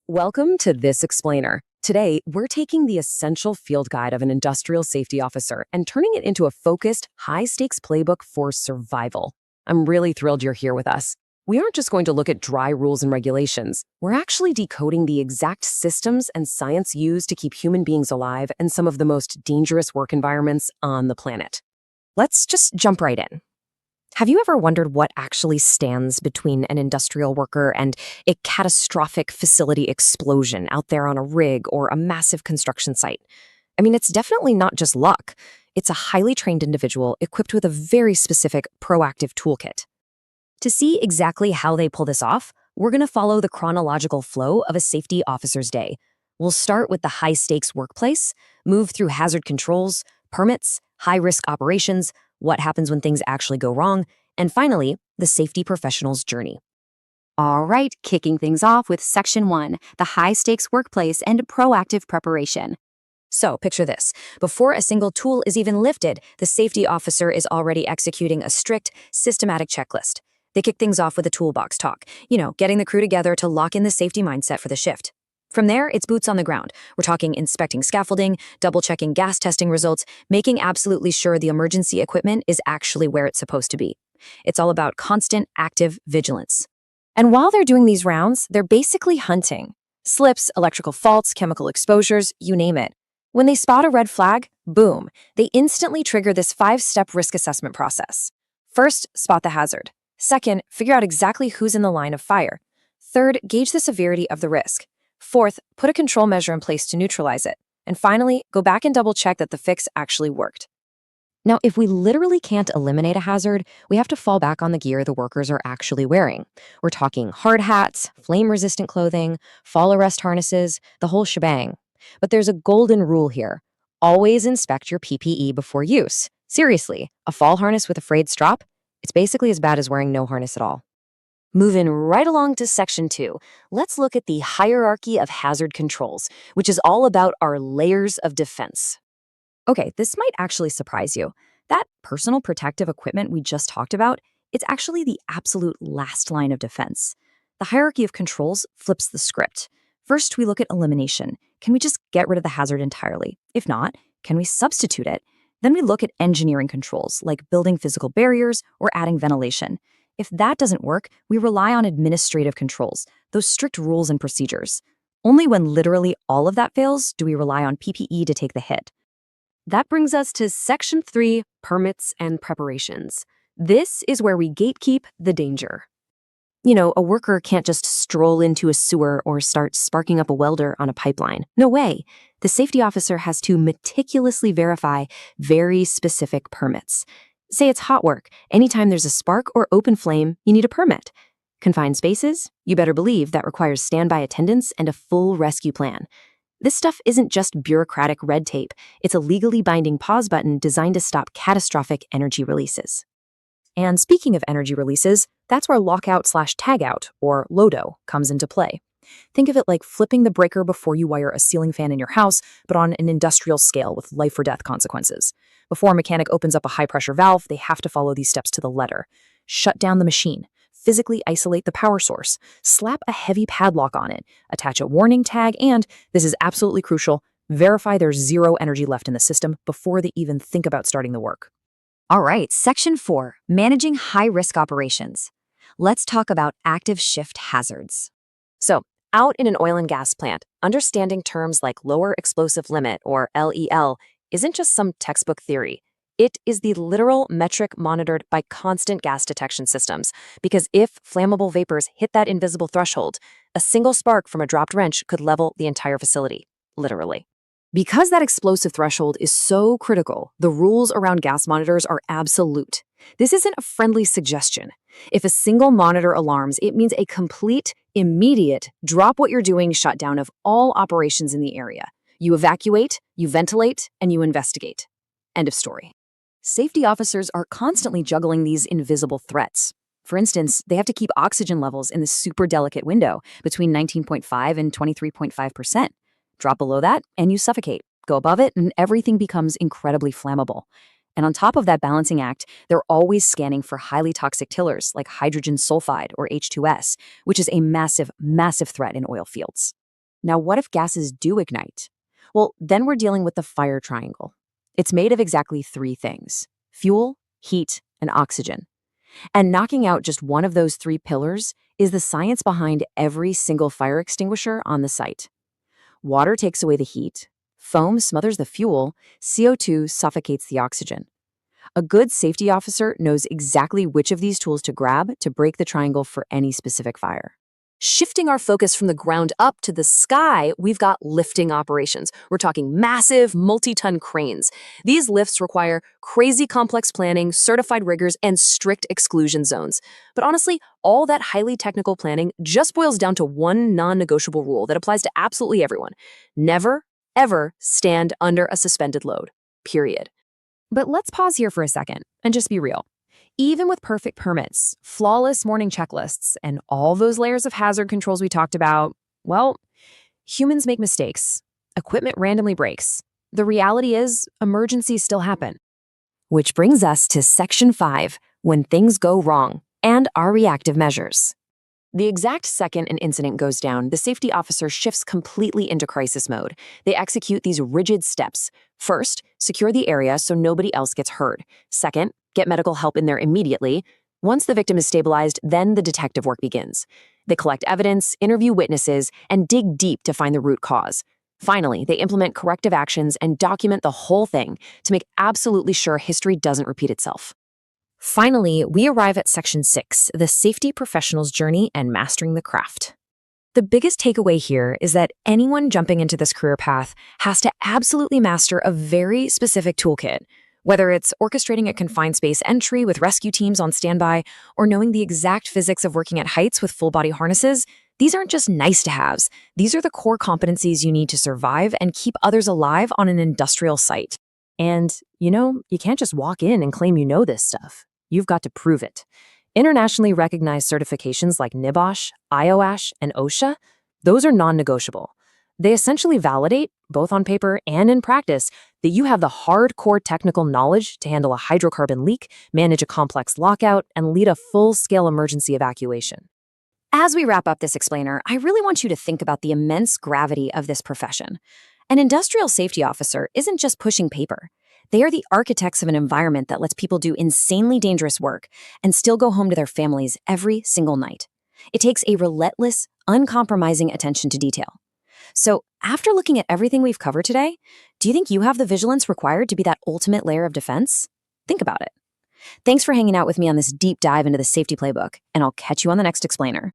Welcome to This Explainer. Today, we're taking the essential field guide of an industrial safety officer and turning it into a focused, high-stakes playbook for survival. I'm really thrilled you're here with us. We aren't just going to look at dry rules and regulations. We're actually decoding the exact systems and science used to keep human beings alive in some of the most dangerous work environments on the planet. Let's just jump right in. Have you ever wondered what actually stands between an industrial worker and a catastrophic facility explosion out there on a rig or a massive construction site? I mean, it's definitely not just luck. It's a highly trained individual equipped with a very specific proactive toolkit. To see exactly how they pull this off, we're going to follow the chronological flow of a safety officer's day. We'll start with the high-stakes workplace, move through hazard controls, permits, high-risk operations, what happens when things actually go wrong, and finally, the safety professional's journey. All right, kicking things off with Section 1, the high-stakes workplace and proactive preparation. So, picture this. Before a single tool is even lifted, the safety officer is already executing a strict, systematic checklist. They kick things off with a Toolbox Talk, getting the crew together to lock in the safety mindset for the shift. From there, it's boots on the ground. We're talking inspecting scaffolding, double-checking gas testing results, making absolutely sure the emergency equipment is actually where it's supposed to be. It's all about constant, active vigilance. And while they're doing these rounds, they're basically hunting. Slips, electrical faults, chemical exposures, you name it. When they spot a red flag, boom, they instantly trigger this 5-step risk assessment process. First, spot the hazard. Second, figure out exactly who's in the line of fire. Third, gauge the severity of the risk. Fourth, put a control measure in place to neutralize it. And finally, go back and double-check that the fix actually worked. Now, if we literally can't eliminate a hazard, we have to fall back on the gear the workers are actually wearing. We're talking hard hats, flame-resistant clothing, fall arrest harnesses, the whole shebang. But there's a golden rule here. Always inspect your PPE before use. Seriously, a fall harness with a frayed strap? It's basically as bad as wearing no harness at all. Moving right along to Section 2, let's look at the hierarchy of hazard controls, which is all about our layers of defense. Okay, this might actually surprise you. That personal protective equipment we just talked about, it's actually the absolute last line of defense. The hierarchy of controls flips the script. First, we look at elimination. Can we just get rid of the hazard entirely? If not, can we substitute it? Then we look at engineering controls, like building physical barriers or adding ventilation. If that doesn't work, we rely on administrative controls, those strict rules and procedures. Only when literally all of that fails do we rely on PPE to take the hit. That brings us to Section 3, permits and preparations. This is where we gatekeep the danger. A worker can't just stroll into a sewer or start sparking up a welder on a pipeline. No way. The safety officer has to meticulously verify very specific permits. Say it's hot work. Anytime there's a spark or open flame, you need a permit. Confined spaces? You better believe that requires standby attendance and a full rescue plan. This stuff isn't just bureaucratic red tape. It's a legally binding pause button designed to stop catastrophic energy releases. And speaking of energy releases, that's where lockout/tagout, or LODO, comes into play. Think of it like flipping the breaker before you wire a ceiling fan in your house, but on an industrial scale with life-or-death consequences. Before a mechanic opens up a high-pressure valve, they have to follow these steps to the letter. Shut down the machine, physically isolate the power source, slap a heavy padlock on it, attach a warning tag, and, this is absolutely crucial, verify there's zero energy left in the system before they even think about starting the work. All right, Section 4, managing high-risk operations. Let's talk about active shift hazards. So, out in an oil and gas plant, understanding terms like lower explosive limit, or LEL, isn't just some textbook theory. It is the literal metric monitored by constant gas detection systems, because if flammable vapors hit that invisible threshold, a single spark from a dropped wrench could level the entire facility, literally. Because that explosive threshold is so critical, the rules around gas monitors are absolute. This isn't a friendly suggestion. If a single monitor alarms, it means a complete, immediate, drop what you're doing shutdown of all operations in the area. You evacuate, you ventilate, and you investigate. End of story. Safety officers are constantly juggling these invisible threats. For instance, they have to keep oxygen levels in the super delicate window between 19.5 and 23.5%. Drop below that, and you suffocate. Go above it, and everything becomes incredibly flammable. And on top of that balancing act, they're always scanning for highly toxic tillers like hydrogen sulfide or H2S, which is a massive, massive threat in oil fields. Now, what if gases do ignite? Well, then we're dealing with the fire triangle. It's made of exactly three things: fuel, heat, and oxygen. And knocking out just one of those three pillars is the science behind every single fire extinguisher on the site. Water takes away the heat, foam smothers the fuel, CO2 suffocates the oxygen. A good safety officer knows exactly which of these tools to grab to break the triangle for any specific fire. Shifting our focus from the ground up to the sky, we've got lifting operations. We're talking massive, multi-ton cranes. These lifts require crazy complex planning, certified riggers, and strict exclusion zones. But honestly, all that highly technical planning just boils down to one non-negotiable rule that applies to absolutely everyone. Never, ever stand under a suspended load. Period. But let's pause here for a second and just be real. Even with perfect permits, flawless morning checklists, and all those layers of hazard controls we talked about, well, humans make mistakes. Equipment randomly breaks. The reality is, emergencies still happen. Which brings us to Section 5, when things go wrong, and our reactive measures. The exact second an incident goes down, the safety officer shifts completely into crisis mode. They execute these rigid steps. First, secure the area so nobody else gets hurt. Second, get medical help in there immediately. Once the victim is stabilized, then the detective work begins. They collect evidence, interview witnesses, and dig deep to find the root cause. Finally, they implement corrective actions and document the whole thing to make absolutely sure history doesn't repeat itself. Finally, we arrive at Section 6, the safety professional's journey and mastering the craft. The biggest takeaway here is that anyone jumping into this career path has to absolutely master a very specific toolkit. Whether it's orchestrating a confined space entry with rescue teams on standby or knowing the exact physics of working at heights with full-body harnesses, these aren't just nice-to-haves. These are the core competencies you need to survive and keep others alive on an industrial site. And, you can't just walk in and claim you know this stuff. You've got to prove it. Internationally recognized certifications like NIBOSH, IOASH, and OSHA, those are non-negotiable. They essentially validate, both on paper and in practice, that you have the hardcore technical knowledge to handle a hydrocarbon leak, manage a complex lockout, and lead a full-scale emergency evacuation. As we wrap up this explainer, I really want you to think about the immense gravity of this profession. An industrial safety officer isn't just pushing paper. They are the architects of an environment that lets people do insanely dangerous work and still go home to their families every single night. It takes a relentless, uncompromising attention to detail. So, after looking at everything we've covered today, do you think you have the vigilance required to be that ultimate layer of defense? Think about it. Thanks for hanging out with me on this deep dive into the safety playbook, and I'll catch you on the next explainer.